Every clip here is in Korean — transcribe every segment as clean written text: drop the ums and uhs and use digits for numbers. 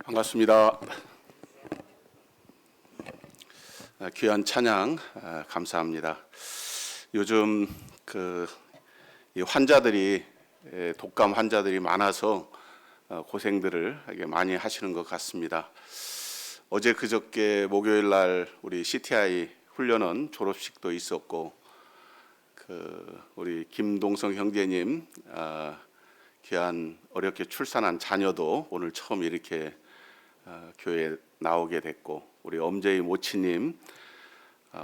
반갑습니다. 귀한 찬양 감사합니다. 요즘 이 환자들이 독감 환자들이 많아서 고생들을 많이 하시는 것 같습니다. 어제 그저께 목요일 날 우리 CTI 훈련원 졸업식도 있었고 우리 김동성 형제님 귀한 어렵게 출산한 자녀도 오늘 처음 이렇게 교회에 나오게 됐고, 우리 엄재희 모치님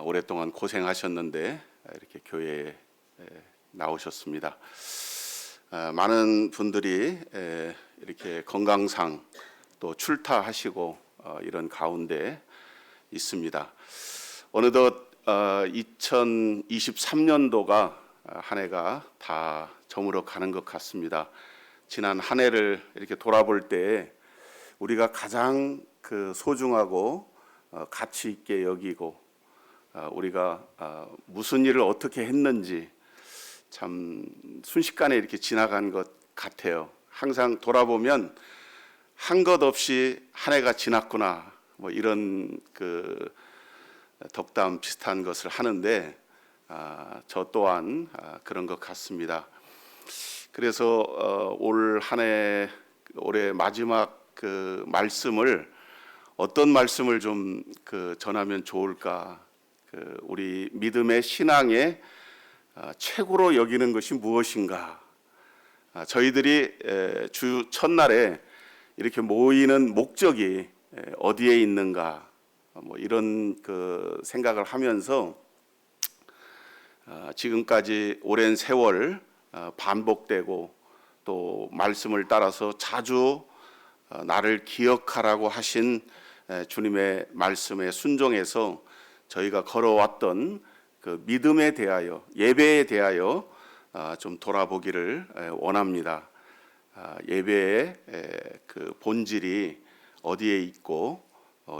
오랫동안 고생하셨는데 이렇게 교회에 나오셨습니다. 많은 분들이 이렇게 건강상 또 출타하시고 이런 가운데 있습니다. 어느덧 2023년도가 한 해가 다 저물어 가는 것 같습니다. 지난 한 해를 이렇게 돌아볼 때 우리가 가장 소중하고 가치 있게 여기고 우리가 무슨 일을 어떻게 했는지 참 순식간에 이렇게 지나간 것 같아요. 항상 돌아보면 한 것 없이 한 해가 지났구나, 뭐 이런 덕담 비슷한 것을 하는데 저 또한 그런 것 같습니다. 그래서 올 한 해 올해 마지막 말씀을 어떤 말씀을 좀 전하면 좋을까? 우리 믿음의 신앙의 최고로 여기는 것이 무엇인가? 저희들이 주 첫날에 이렇게 모이는 목적이 어디에 있는가? 뭐 이런 생각을 하면서 지금까지 오랜 세월 반복되고 또 말씀을 따라서 자주 나를 기억하라고 하신 주님의 말씀에 순종해서 저희가 걸어왔던 믿음에 대하여, 예배에 대하여 좀 돌아보기를 원합니다. 예배의 본질이 어디에 있고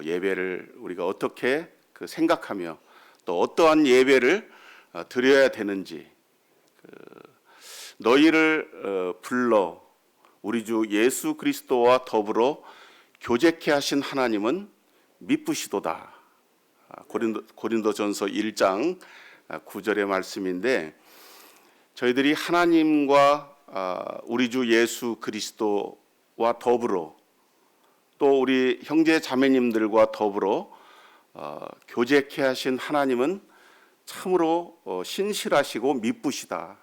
예배를 우리가 어떻게 생각하며 또 어떠한 예배를 드려야 되는지, 너희를 불러 우리 주 예수 그리스도와 더불어 교제케 하신 하나님은 미쁘시도다. 고린도전서 1장 9절의 말씀인데, 저희들이 하나님과 우리 주 예수 그리스도와 더불어 또 우리 형제 자매님들과 더불어 교제케 하신 하나님은 참으로 신실하시고 미쁘시다.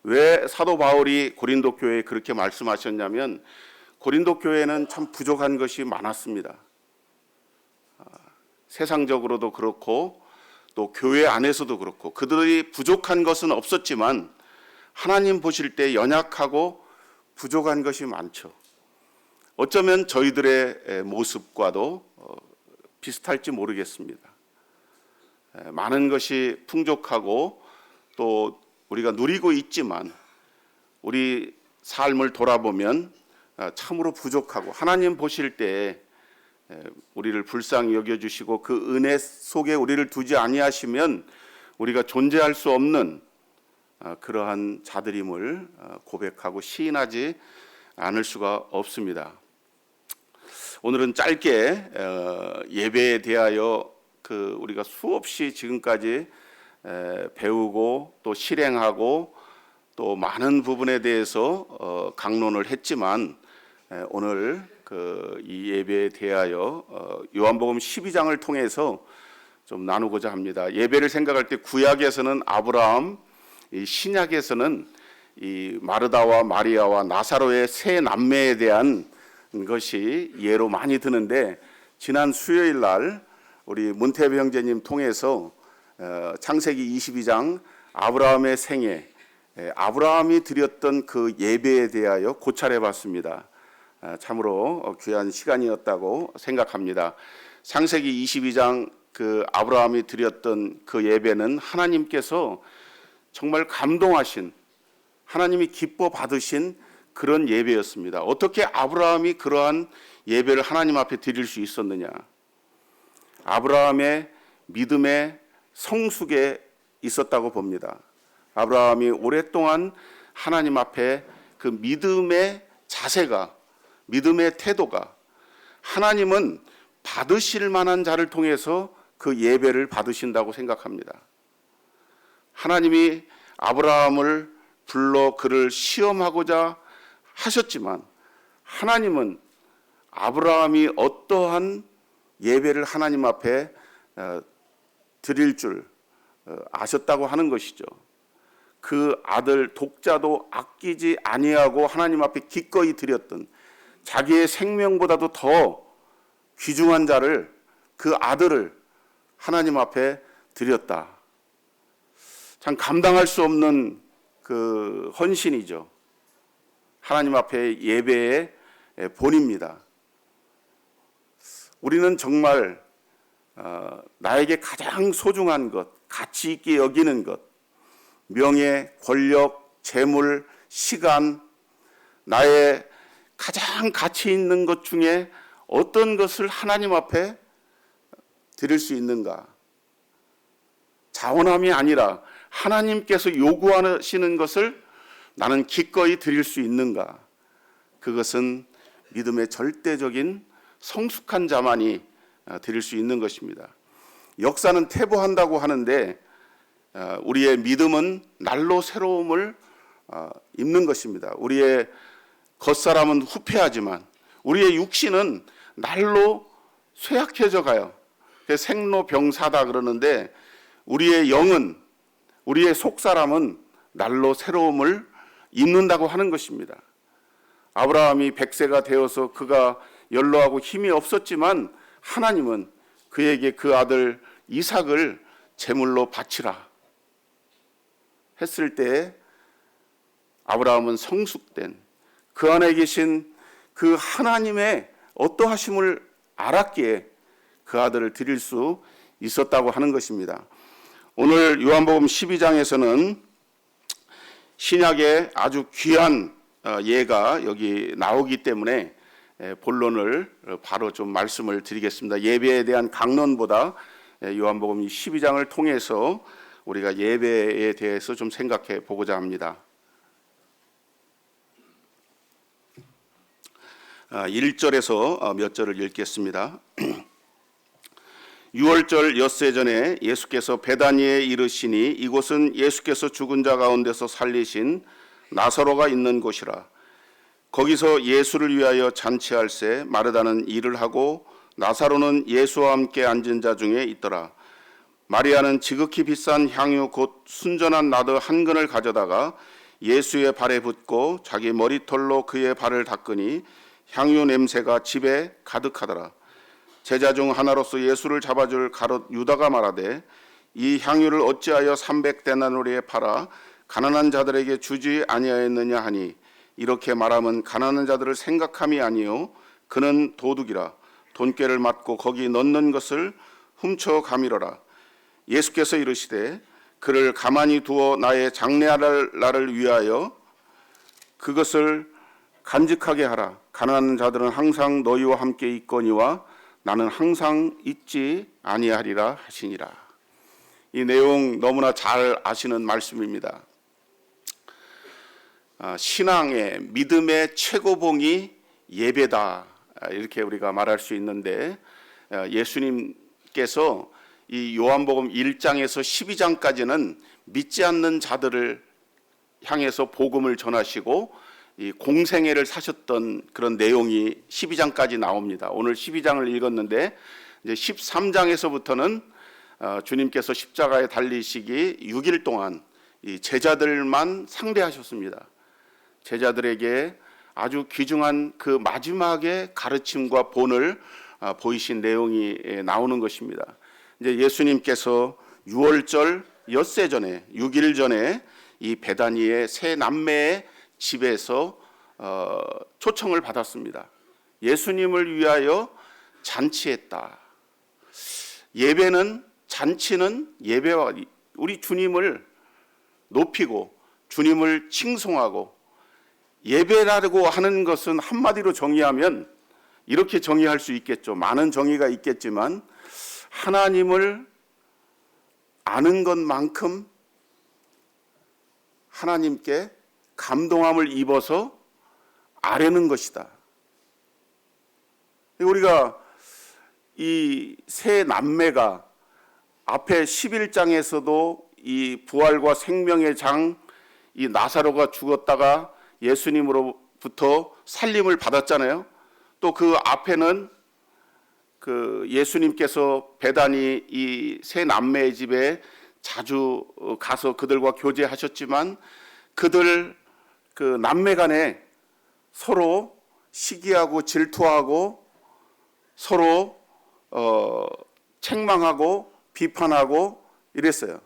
왜 사도 바울이 고린도 교회에 그렇게 말씀하셨냐면, 고린도 교회는 참 부족한 것이 많았습니다. 세상적으로도 그렇고 또 교회 안에서도 그렇고 그들이 부족한 것은 없었지만 하나님 보실 때 연약하고 부족한 것이 많죠. 어쩌면 저희들의 모습과도 비슷할지 모르겠습니다. 많은 것이 풍족하고 또 우리가 누리고 있지만 우리 삶을 돌아보면 참으로 부족하고, 하나님 보실 때 우리를 불쌍히 여겨주시고 그 은혜 속에 우리를 두지 아니하시면 우리가 존재할 수 없는 그러한 자들임을 고백하고 시인하지 않을 수가 없습니다. 오늘은 짧게 예배에 대하여 우리가 수없이 지금까지 배우고 또 실행하고 또 많은 부분에 대해서 강론을 했지만 오늘 이 예배에 대하여 요한복음 12장을 통해서 좀 나누고자 합니다. 예배를 생각할 때 구약에서는 아브라함, 이 신약에서는 이 마르다와 마리아와 나사로의 세 남매에 대한 것이 예로 많이 드는데, 지난 수요일 날 우리 문태배 형제님 통해서 창세기 22장 아브라함의 생애, 아브라함이 드렸던 그 예배에 대하여 고찰해 봤습니다. 참으로 귀한 시간이었다고 생각합니다. 창세기 22장 아브라함이 드렸던 그 예배는 하나님께서 정말 감동하신, 하나님이 기뻐 받으신 그런 예배였습니다. 어떻게 아브라함이 그러한 예배를 하나님 앞에 드릴 수 있었느냐? 아브라함의 믿음의 성숙에 있었다고 봅니다. 아브라함이 오랫동안 하나님 앞에 그 믿음의 자세가, 믿음의 태도가 하나님은 받으실 만한 자를 통해서 그 예배를 받으신다고 생각합니다. 하나님이 아브라함을 불러 그를 시험하고자 하셨지만 하나님은 아브라함이 어떠한 예배를 하나님 앞에 드릴 줄 아셨다고 하는 것이죠. 그 아들 독자도 아끼지 아니하고 하나님 앞에 기꺼이 드렸던, 자기의 생명보다도 더 귀중한 자를, 그 아들을 하나님 앞에 드렸다. 참 감당할 수 없는 그 헌신이죠. 하나님 앞에 예배의 본입니다. 우리는 정말 나에게 가장 소중한 것, 가치 있게 여기는 것, 명예, 권력, 재물, 시간, 나의 가장 가치 있는 것 중에 어떤 것을 하나님 앞에 드릴 수 있는가? 자원함이 아니라 하나님께서 요구하시는 것을 나는 기꺼이 드릴 수 있는가? 그것은 믿음의 절대적인 성숙한 자만이 드릴 수 있는 것입니다. 역사는 퇴보한다고 하는데 우리의 믿음은 날로 새로움을 입는 것입니다. 우리의 겉사람은 후패하지만 우리의 육신은 날로 쇠약해져 가요. 생로병사다 그러는데 우리의 영은, 우리의 속사람은 날로 새로움을 입는다고 하는 것입니다. 아브라함이 100세가 되어서 그가 연로하고 힘이 없었지만 하나님은 그에게 그 아들 이삭을 제물로 바치라 했을 때 아브라함은 성숙된, 그 안에 계신 그 하나님의 어떠하심을 알았기에 그 아들을 드릴 수 있었다고 하는 것입니다. 오늘 요한복음 12장에서는 신약의 아주 귀한 예가 여기 나오기 때문에 본론을 바로 좀 말씀을 드리겠습니다. 예배에 대한 강론보다 요한복음 12장을 통해서 우리가 예배에 대해서 좀 생각해 보고자 합니다. 1절에서 몇 절을 읽겠습니다. 6월절 엿새 전에 예수께서 베다니에 이르시니 이곳은 예수께서 죽은 자 가운데서 살리신 나사로가 있는 곳이라. 거기서 예수를 위하여 잔치할새 마르다는 일을 하고 나사로는 예수와 함께 앉은 자 중에 있더라. 마리아는 지극히 비싼 향유 곧 순전한 나드 한 근을 가져다가 예수의 발에 붓고 자기 머리털로 그의 발을 닦으니 향유 냄새가 집에 가득하더라. 제자 중 하나로서 예수를 잡아줄 가롯 유다가 말하되 이 향유를 어찌하여 300데나리오에 팔아 가난한 자들에게 주지 아니하였느냐 하니 이렇게 말하면 가난한 자들을 생각함이 아니요 그는 도둑이라 돈꾀를 맞고 거기 넣는 것을 훔쳐 가미러라. 예수께서 이르시되 그를 가만히 두어 나의 장례할 날을 위하여 그것을 간직하게 하라. 가난한 자들은 항상 너희와 함께 있거니와 나는 항상 있지 아니하리라 하시니라. 이 내용 너무나 잘 아시는 말씀입니다. 신앙의 믿음의 최고봉이 예배다 이렇게 우리가 말할 수 있는데 예수님께서 이 요한복음 1장에서 12장까지는 믿지 않는 자들을 향해서 복음을 전하시고 이 공생애를 사셨던 그런 내용이 12장까지 나옵니다. 오늘 12장을 읽었는데 이제 13장에서부터는 주님께서 십자가에 달리시기 6일 동안 이 제자들만 상대하셨습니다. 제자들에게 아주 귀중한 그 마지막의 가르침과 본을 보이신 내용이 나오는 것입니다. 이제 예수님께서 6월절 엿새 전에 6일 전에 이 베다니의 세 남매의 집에서 초청을 받았습니다. 예수님을 위하여 잔치했다. 예배는, 잔치는 예배와 우리 주님을 높이고 주님을 칭송하고, 예배라고 하는 것은 한마디로 정의하면 이렇게 정의할 수 있겠죠. 많은 정의가 있겠지만 하나님을 아는 것만큼 하나님께 감동함을 입어서 아뢰는 것이다. 우리가 이 세 남매가 앞에 11장에서도 이 부활과 생명의 장, 이 나사로가 죽었다가 예수님으로부터 살림을 받았잖아요. 또 그 앞에는 그 예수님께서 베다니 이 세 남매의 집에 자주 가서 그들과 교제하셨지만 그들 그 남매 간에 서로 시기하고 질투하고 서로 책망하고 비판하고 이랬어요.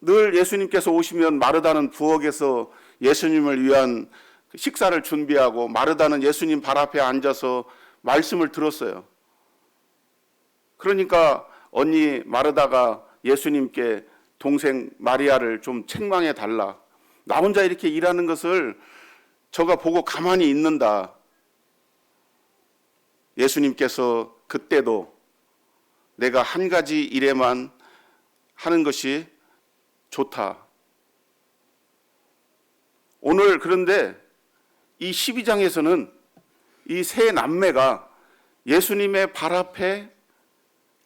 늘 예수님께서 오시면 마르다는 부엌에서 예수님을 위한 식사를 준비하고 마르다는 예수님 발 앞에 앉아서 말씀을 들었어요. 그러니까 언니 마르다가 예수님께 동생 마리아를 좀 책망해 달라. 나 혼자 이렇게 일하는 것을 저가 보고 가만히 있는다. 예수님께서 그때도 내가 한 가지 일에만 하는 것이 좋다. 오늘 그런데 이 12장에서는 이 세 남매가 예수님의 발 앞에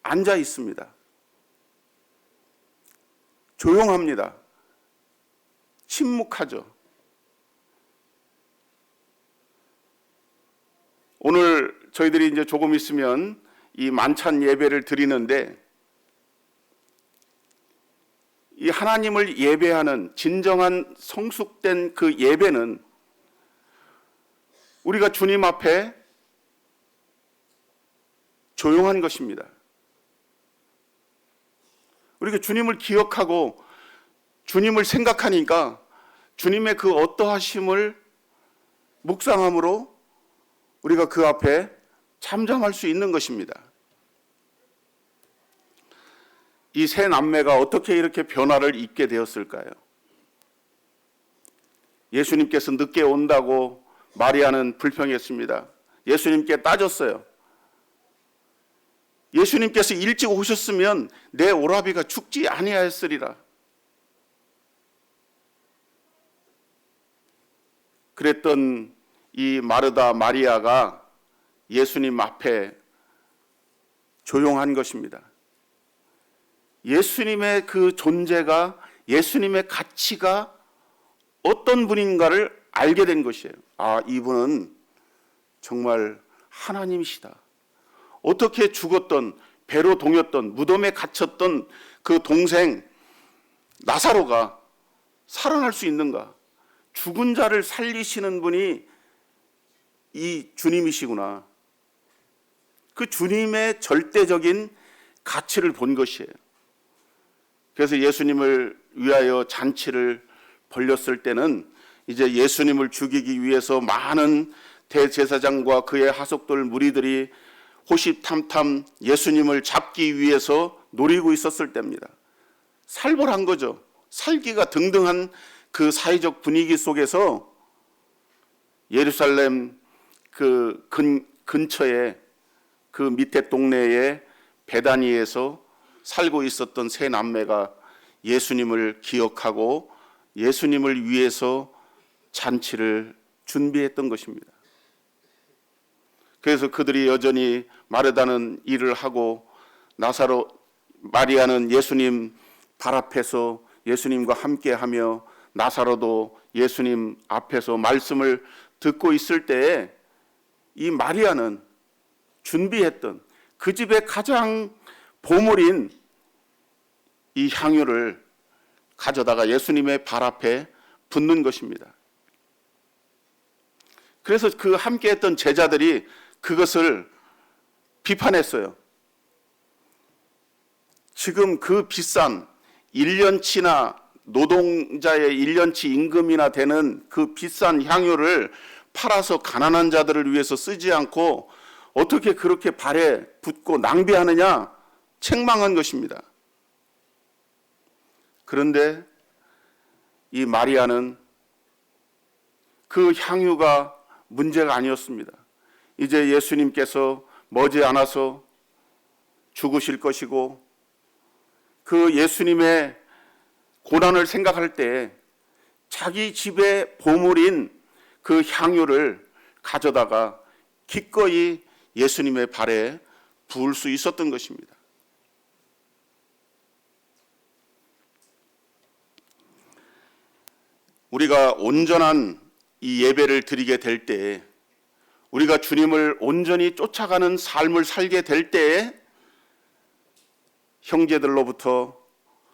앉아 있습니다. 조용합니다. 침묵하죠. 오늘 저희들이 이제 조금 있으면 이 만찬 예배를 드리는데 이 하나님을 예배하는 진정한 성숙된 그 예배는 우리가 주님 앞에 조용한 것입니다. 우리가 주님을 기억하고 주님을 생각하니까 주님의 그 어떠하심을 묵상함으로 우리가 그 앞에 잠잠할 수 있는 것입니다. 이 세 남매가 어떻게 이렇게 변화를 입게 되었을까요? 예수님께서 늦게 온다고 마리아는 불평했습니다. 예수님께 따졌어요. 예수님께서 일찍 오셨으면 내 오라비가 죽지 아니하였으리라. 그랬던 이 마르다 마리아가 예수님 앞에 조용한 것입니다. 예수님의 그 존재가, 예수님의 가치가 어떤 분인가를 알게 된 것이에요. 아, 이분은 정말 하나님이시다. 어떻게 죽었던, 배로 동였던, 무덤에 갇혔던 그 동생 나사로가 살아날 수 있는가? 죽은 자를 살리시는 분이 이 주님이시구나. 그 주님의 절대적인 가치를 본 것이에요. 그래서 예수님을 위하여 잔치를 벌렸을 때는 이제 예수님을 죽이기 위해서 많은 대제사장과 그의 하속들 무리들이 호시탐탐 예수님을 잡기 위해서 노리고 있었을 때입니다. 살벌한 거죠. 살기가 등등한 그 사회적 분위기 속에서 예루살렘 그 근처에 그 밑에 동네에 베다니에서 살고 있었던 세 남매가 예수님을 기억하고 예수님을 위해서 잔치를 준비했던 것입니다. 그래서 그들이 여전히 마르다는 일을 하고 나사로 마리아는 예수님 발 앞에서 예수님과 함께하며 나사로도 예수님 앞에서 말씀을 듣고 있을 때에 이 마리아는 준비했던 그 집의 가장 보물인 이 향유를 가져다가 예수님의 발 앞에 붓는 것입니다. 그래서 그 함께했던 제자들이 그것을 비판했어요. 지금 그 비싼 1년치나 노동자의 1년치 임금이나 되는 그 비싼 향유를 팔아서 가난한 자들을 위해서 쓰지 않고 어떻게 그렇게 발에 붓고 낭비하느냐 책망한 것입니다. 그런데 이 마리아는 그 향유가 문제가 아니었습니다. 이제 예수님께서 머지않아서 죽으실 것이고 그 예수님의 고난을 생각할 때 자기 집의 보물인 그 향유를 가져다가 기꺼이 예수님의 발에 부을 수 있었던 것입니다. 우리가 온전한 이 예배를 드리게 될 때에, 우리가 주님을 온전히 쫓아가는 삶을 살게 될 때에 형제들로부터,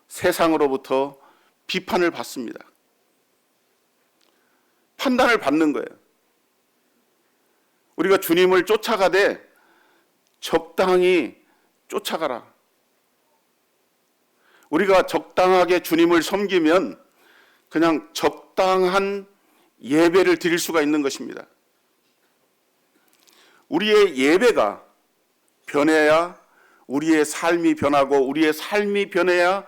세상으로부터 비판을 받습니다. 판단을 받는 거예요. 우리가 주님을 쫓아가되 적당히 쫓아가라. 우리가 적당하게 주님을 섬기면 그냥 적당한 예배를 드릴 수가 있는 것입니다. 우리의 예배가 변해야 우리의 삶이 변하고, 우리의 삶이 변해야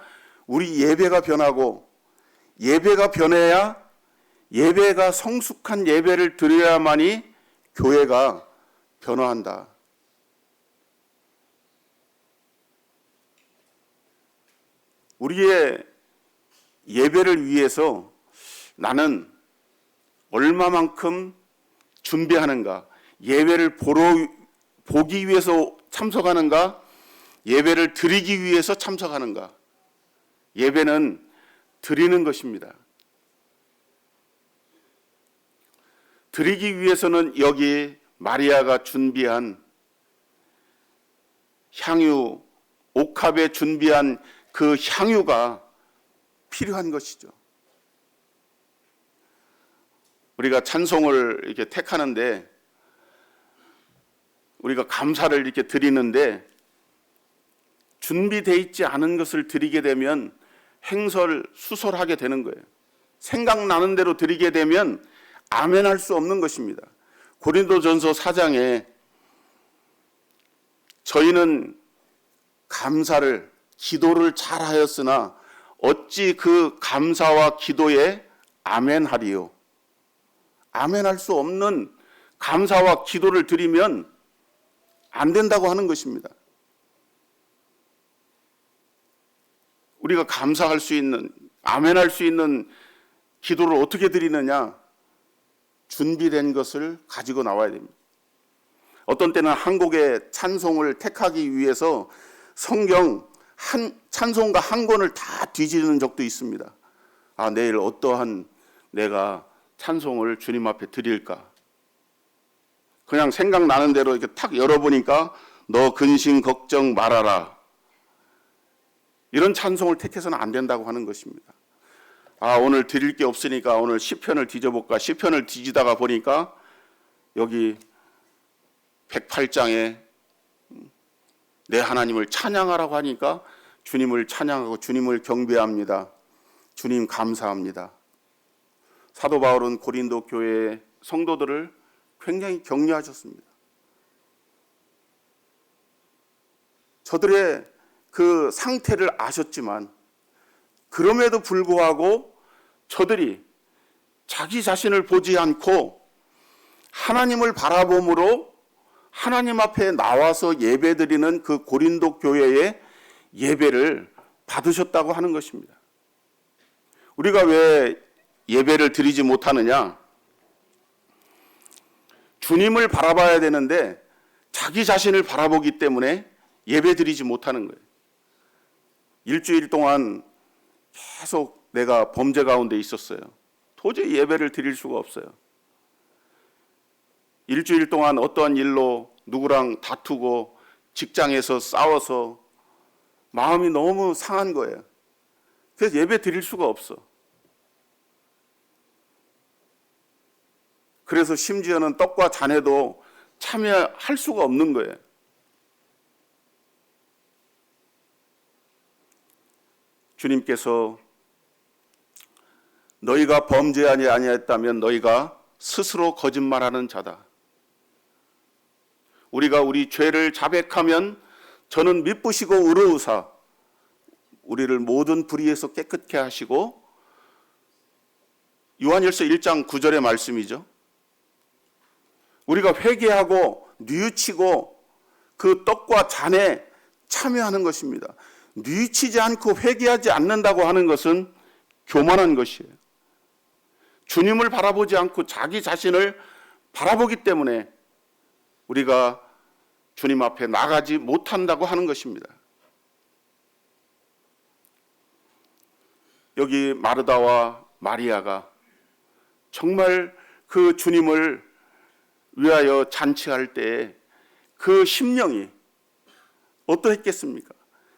우리 예배가 변하고, 예배가 변해야 예배가 성숙한 예배를 드려야만이 교회가 변화한다. 우리의 예배를 위해서 나는 얼마만큼 준비하는가, 예배를 보기 위해서 참석하는가, 예배를 드리기 위해서 참석하는가. 예배는 드리는 것입니다. 드리기 위해서는 여기 마리아가 준비한 향유, 옥합에 준비한 그 향유가 필요한 것이죠. 우리가 찬송을 이렇게 택하는데, 우리가 감사를 이렇게 드리는데, 준비되어 있지 않은 것을 드리게 되면 행설수설하게 되는 거예요. 생각나는 대로 드리게 되면 아멘할 수 없는 것입니다. 고린도전서 4장에 저희는 감사를, 기도를 잘하였으나 어찌 그 감사와 기도에 아멘하리요. 아멘할 수 없는 감사와 기도를 드리면 안 된다고 하는 것입니다. 우리가 감사할 수 있는, 아멘할 수 있는 기도를 어떻게 드리느냐? 준비된 것을 가지고 나와야 됩니다. 어떤 때는 한 곡의 찬송을 택하기 위해서 성경 찬송가 한 권을 다 뒤지는 적도 있습니다. 아, 내일 어떠한 내가 찬송을 주님 앞에 드릴까? 그냥 생각나는 대로 이렇게 탁 열어보니까 너 근심 걱정 말아라. 이런 찬송을 택해서는 안 된다고 하는 것입니다. 아, 오늘 드릴 게 없으니까 오늘 시편을 뒤져볼까? 시편을 뒤지다가 보니까 여기 108장에 내 하나님을 찬양하라고 하니까 주님을 찬양하고 주님을 경배합니다. 주님 감사합니다. 사도 바울은 고린도 교회의 성도들을 굉장히 격려하셨습니다. 저들의 그 상태를 아셨지만 그럼에도 불구하고 저들이 자기 자신을 보지 않고 하나님을 바라봄으로 하나님 앞에 나와서 예배드리는 그 고린도 교회의 예배를 받으셨다고 하는 것입니다. 우리가 왜 예배를 드리지 못하느냐? 주님을 바라봐야 되는데 자기 자신을 바라보기 때문에 예배 드리지 못하는 거예요. 일주일 동안 계속 내가 범죄 가운데 있었어요. 도저히 예배를 드릴 수가 없어요. 일주일 동안 어떠한 일로 누구랑 다투고 직장에서 싸워서 마음이 너무 상한 거예요. 그래서 예배 드릴 수가 없어. 그래서 심지어는 떡과 잔에도 참여할 수가 없는 거예요. 주님께서 너희가 범죄하지 아니하였다면 너희가 스스로 거짓말하는 자다. 우리가 우리 죄를 자백하면 저는 미쁘시고 의로우사 우리를 모든 불의에서 깨끗게 하시고, 요한일서 1장 9절의 말씀이죠. 우리가 회개하고 뉘우치고 그 떡과 잔에 참여하는 것입니다. 뉘우치지 않고 회개하지 않는다고 하는 것은 교만한 것이에요. 주님을 바라보지 않고 자기 자신을 바라보기 때문에 우리가 주님 앞에 나가지 못한다고 하는 것입니다. 여기 마르다와 마리아가 정말 그 주님을 위하여 잔치할 때 그 심령이 어떠했겠습니까?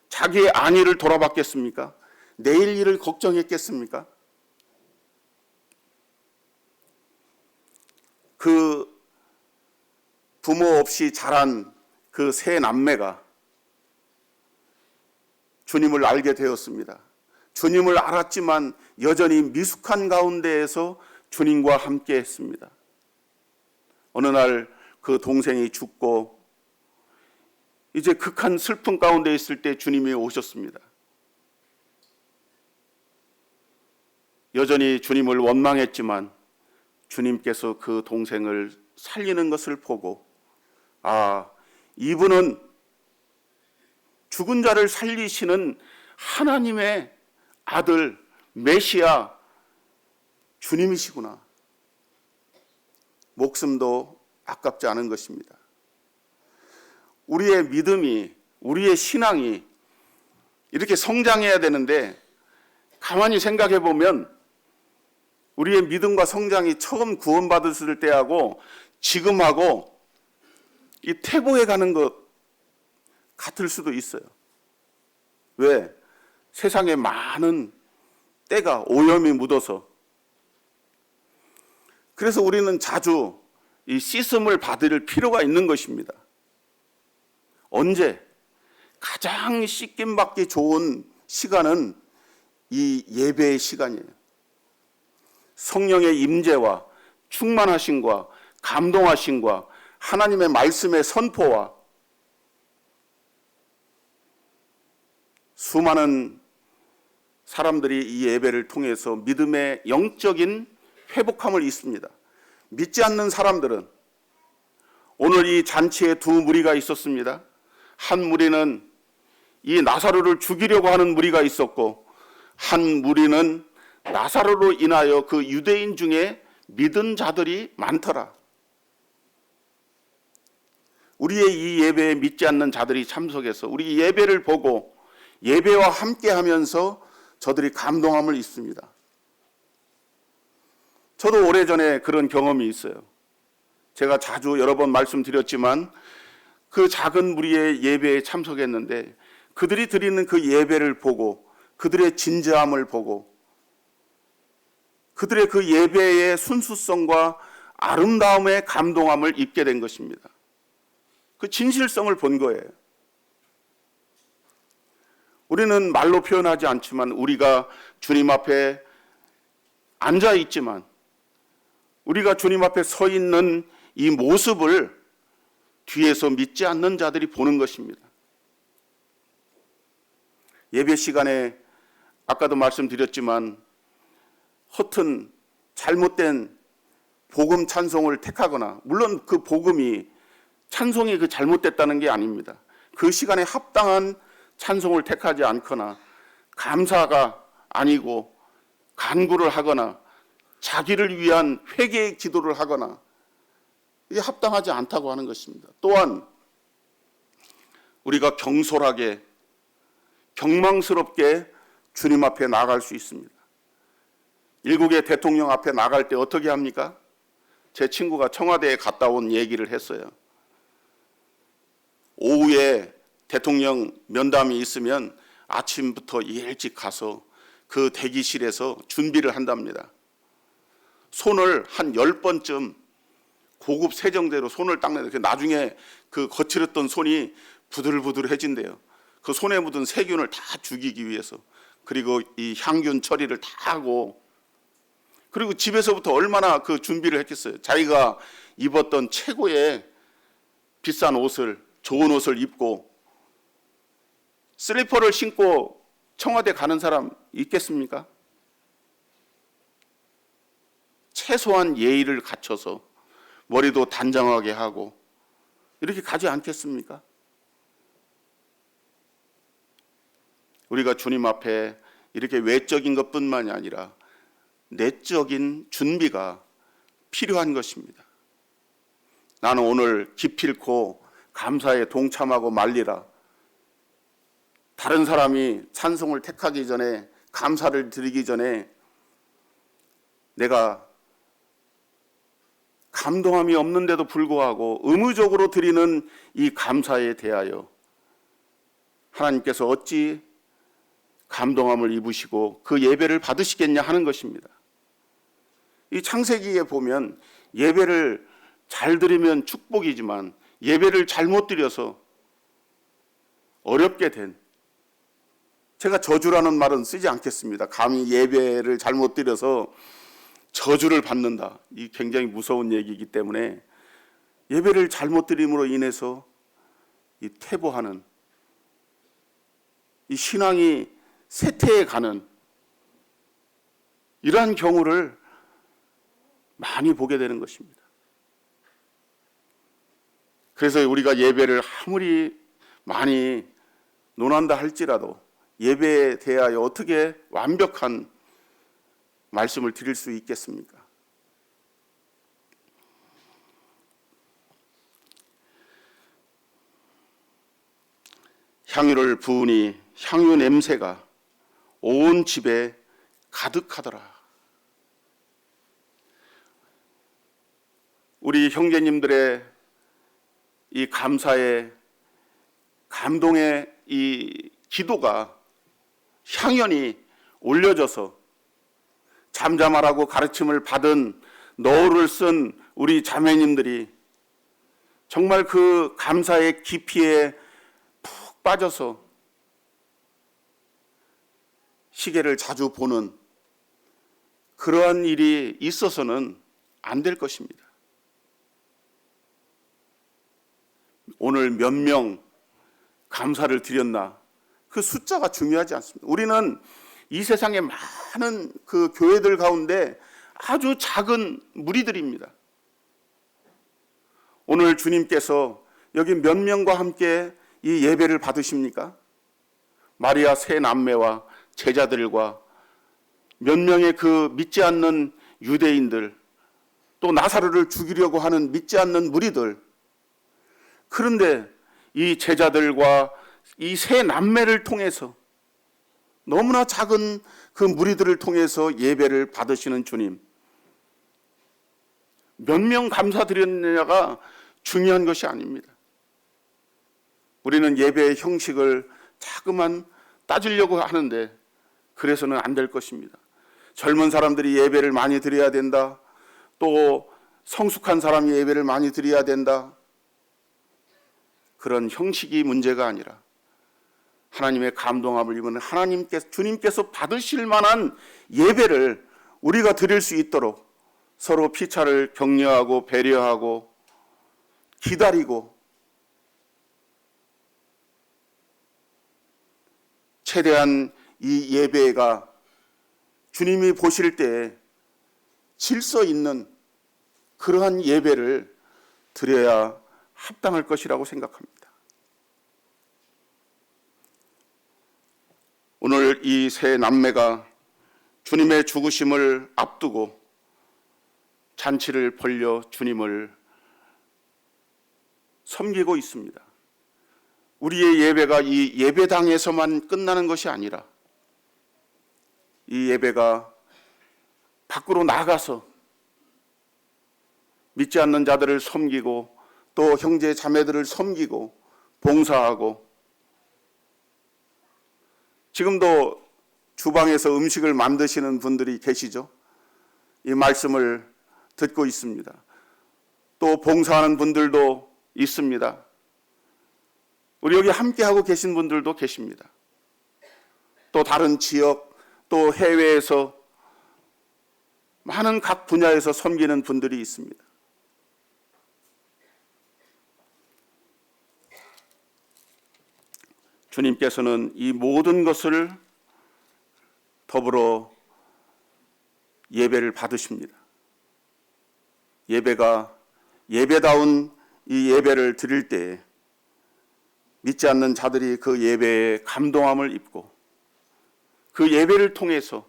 자기의 안위를 돌아봤겠습니까? 내일 일을 걱정했겠습니까? 그 부모 없이 자란 그 세 남매가 주님을 알게 되었습니다. 주님을 알았지만 여전히 미숙한 가운데에서 주님과 함께 했습니다. 어느 날 그 동생이 죽고 이제 극한 슬픔 가운데 있을 때 주님이 오셨습니다. 여전히 주님을 원망했지만 주님께서 그 동생을 살리는 것을 보고, 아, 이분은 죽은 자를 살리시는 하나님의 아들 메시아 주님이시구나. 목숨도 아깝지 않은 것입니다. 우리의 믿음이, 우리의 신앙이 이렇게 성장해야 되는데, 가만히 생각해 보면 우리의 믿음과 성장이 처음 구원받았을 때하고 지금하고 이 퇴보해 가는 것 같을 수도 있어요. 왜? 세상에 많은 때가 오염이 묻어서. 그래서 우리는 자주 이 씻음을 받을 필요가 있는 것입니다. 언제? 가장 씻김 받기 좋은 시간은 이 예배의 시간이에요. 성령의 임재와 충만하심과 감동하심과 하나님의 말씀의 선포와 수많은 사람들이 이 예배를 통해서 믿음의 영적인 회복함을 입습니다. 믿지 않는 사람들은, 오늘 이 잔치에 두 무리가 있었습니다. 한 무리는 이 나사로를 죽이려고 하는 무리가 있었고, 한 무리는 나사로로 인하여 그 유대인 중에 믿은 자들이 많더라. 우리의 이 예배에 믿지 않는 자들이 참석해서 우리 예배를 보고 예배와 함께 하면서 저들이 감동함을 입습니다. 저도 오래전에 그런 경험이 있어요. 제가 자주 여러 번 말씀드렸지만 그 작은 무리의 예배에 참석했는데 그들이 드리는 그 예배를 보고 그들의 진지함을 보고 그들의 그 예배의 순수성과 아름다움의 감동함을 입게 된 것입니다. 그 진실성을 본 거예요. 우리는 말로 표현하지 않지만 우리가 주님 앞에 앉아 있지만 우리가 주님 앞에 서 있는 이 모습을 뒤에서 믿지 않는 자들이 보는 것입니다. 예배 시간에 아까도 말씀드렸지만 허튼 잘못된 복음 찬송을 택하거나, 물론 그 복음이 찬송이 그 잘못됐다는 게 아닙니다. 그 시간에 합당한 찬송을 택하지 않거나 감사가 아니고 간구를 하거나 자기를 위한 회개의 기도를 하거나 이게 합당하지 않다고 하는 것입니다. 또한 우리가 경솔하게 경망스럽게 주님 앞에 나갈 수 있습니다. 일국의 대통령 앞에 나갈 때 어떻게 합니까? 제 친구가 청와대에 갔다 온 얘기를 했어요. 오후에 대통령 면담이 있으면 아침부터 일찍 가서 그 대기실에서 준비를 한답니다. 손을 한 10번쯤 고급 세정제로 손을 닦는데 나중에 그 거칠었던 손이 부들부들해진대요. 그 손에 묻은 세균을 다 죽이기 위해서. 그리고 이 향균 처리를 다 하고, 그리고 집에서부터 얼마나 그 준비를 했겠어요. 자기가 입었던 최고의 비싼 옷을, 좋은 옷을 입고 슬리퍼를 신고 청와대 가는 사람 있겠습니까? 최소한 예의를 갖춰서 머리도 단정하게 하고 이렇게 가지 않겠습니까? 우리가 주님 앞에 이렇게 외적인 것뿐만이 아니라 내적인 준비가 필요한 것입니다. 나는 오늘 기필코 감사에 동참하고 말리라. 다른 사람이 찬송을 택하기 전에, 감사를 드리기 전에 내가 감동함이 없는데도 불구하고 의무적으로 드리는 이 감사에 대하여 하나님께서 어찌 감동함을 입으시고 그 예배를 받으시겠냐 하는 것입니다. 이 창세기에 보면 예배를 잘 드리면 축복이지만 예배를 잘못 드려서 어렵게 된, 제가 저주라는 말은 쓰지 않겠습니다. 감히 예배를 잘못 드려서 저주를 받는다. 이 굉장히 무서운 얘기이기 때문에 예배를 잘못 드림으로 인해서 이 퇴보하는, 이 신앙이 쇠퇴해 가는 이러한 경우를 많이 보게 되는 것입니다. 그래서 우리가 예배를 아무리 많이 논한다 할지라도 예배에 대하여 어떻게 완벽한 말씀을 드릴 수 있겠습니까? 향유를 부으니 향유 냄새가 온 집에 가득하더라. 우리 형제님들의 이 감사의, 감동의 이 기도가 향연이 올려져서 잠잠하라고 가르침을 받은 너울을 쓴 우리 자매님들이 정말 그 감사의 깊이에 푹 빠져서 시계를 자주 보는 그러한 일이 있어서는 안 될 것입니다. 오늘 몇 명 감사를 드렸나, 그 숫자가 중요하지 않습니다. 우리는 이 세상의 많은 그 교회들 가운데 아주 작은 무리들입니다. 오늘 주님께서 여기 몇 명과 함께 이 예배를 받으십니까? 마리아 세 남매와 제자들과 몇 명의 그 믿지 않는 유대인들, 또 나사로를 죽이려고 하는 믿지 않는 무리들. 그런데 이 제자들과 이 세 남매를 통해서, 너무나 작은 그 무리들을 통해서 예배를 받으시는 주님, 몇 명 감사드렸느냐가 중요한 것이 아닙니다. 우리는 예배의 형식을 자꾸만 따지려고 하는데 그래서는 안 될 것입니다. 젊은 사람들이 예배를 많이 드려야 된다, 또 성숙한 사람이 예배를 많이 드려야 된다, 그런 형식이 문제가 아니라 하나님의 감동함을 입은 주님께서 받으실 만한 예배를 우리가 드릴 수 있도록 서로 피차를 격려하고 배려하고 기다리고 최대한 이 예배가 주님이 보실 때 질서 있는 그러한 예배를 드려야 합당할 것이라고 생각합니다. 오늘 이 세 남매가 주님의 죽으심을 앞두고 잔치를 벌려 주님을 섬기고 있습니다. 우리의 예배가 이 예배당에서만 끝나는 것이 아니라 이 예배가 밖으로 나가서 믿지 않는 자들을 섬기고 또 형제 자매들을 섬기고 봉사하고, 지금도 주방에서 음식을 만드시는 분들이 계시죠. 이 말씀을 듣고 있습니다. 또 봉사하는 분들도 있습니다. 우리 여기 함께하고 계신 분들도 계십니다. 또 다른 지역, 또 해외에서 많은 각 분야에서 섬기는 분들이 있습니다. 주님께서는 이 모든 것을 더불어 예배를 받으십니다. 예배가 예배다운 이 예배를 드릴 때 믿지 않는 자들이 그 예배에 감동함을 입고 그 예배를 통해서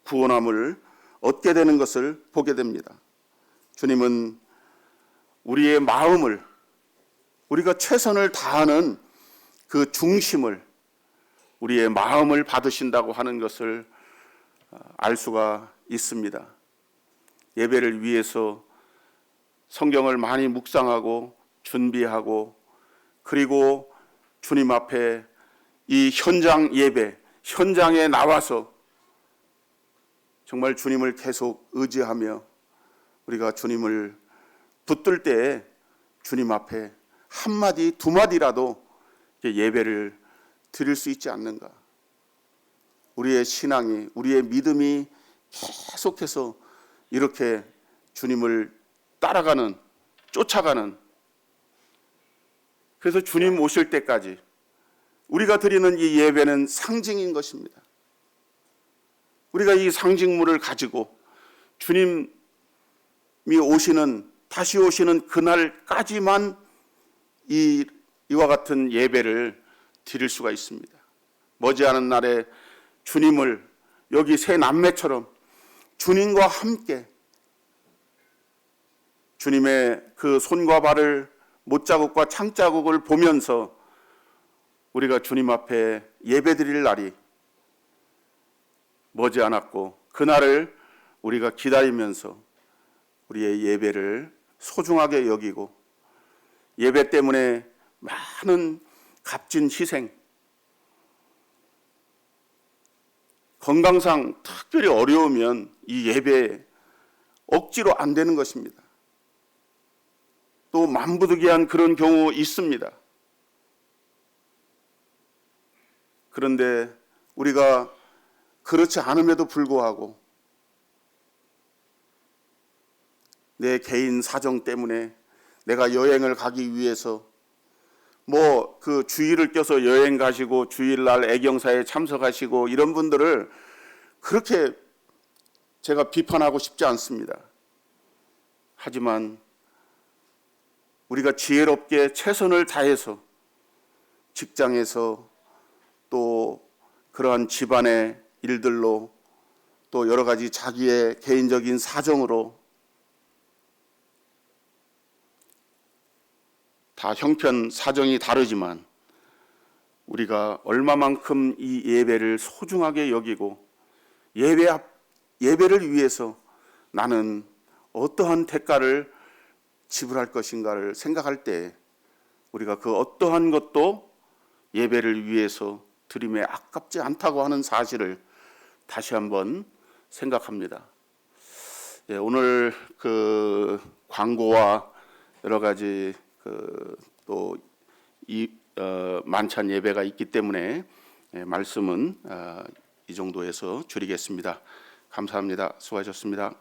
구원함을 얻게 되는 것을 보게 됩니다. 주님은 우리의 마음을 우리가 최선을 다하는 그 중심을, 우리의 마음을 받으신다고 하는 것을 알 수가 있습니다. 예배를 위해서 성경을 많이 묵상하고 준비하고, 그리고 주님 앞에 이 현장 예배, 현장에 나와서 정말 주님을 계속 의지하며 우리가 주님을 붙들 때에 주님 앞에 한마디 두마디라도 예배를 드릴 수 있지 않는가. 우리의 신앙이, 우리의 믿음이 계속해서 이렇게 주님을 따라가는, 쫓아가는, 그래서 주님 오실 때까지 우리가 드리는 이 예배는 상징인 것입니다. 우리가 이 상징물을 가지고 주님이 오시는, 다시 오시는 그날까지만 이와 같은 예배를 드릴 수가 있습니다. 머지않은 날에 주님을 여기 세 남매처럼 주님과 함께 주님의 그 손과 발을, 못자국과 창자국을 보면서 우리가 주님 앞에 예배드릴 날이 머지않았고, 그날을 우리가 기다리면서 우리의 예배를 소중하게 여기고, 예배 때문에 많은 값진 희생, 건강상 특별히 어려우면 이 예배 억지로 안 되는 것입니다. 또 만부득이한 그런 경우 있습니다. 그런데 우리가 그렇지 않음에도 불구하고 내 개인 사정 때문에 내가 여행을 가기 위해서 그 주일을 껴서 여행 가시고 주일날 애경사에 참석하시고 이런 분들을 그렇게 제가 비판하고 싶지 않습니다. 하지만 우리가 지혜롭게 최선을 다해서 직장에서 또 그러한 집안의 일들로 또 여러 가지 자기의 개인적인 사정으로 다 형편 사정이 다르지만 우리가 얼마만큼 이 예배를 소중하게 여기고 예배를 위해서 나는 어떠한 대가를 지불할 것인가를 생각할 때 우리가 그 어떠한 것도 예배를 위해서 드림에 아깝지 않다고 하는 사실을 다시 한번 생각합니다. 오늘 그 광고와 여러 가지 또 만찬 예배가 있기 때문에 말씀은 이 정도에서 줄이겠습니다. 감사합니다. 수고하셨습니다.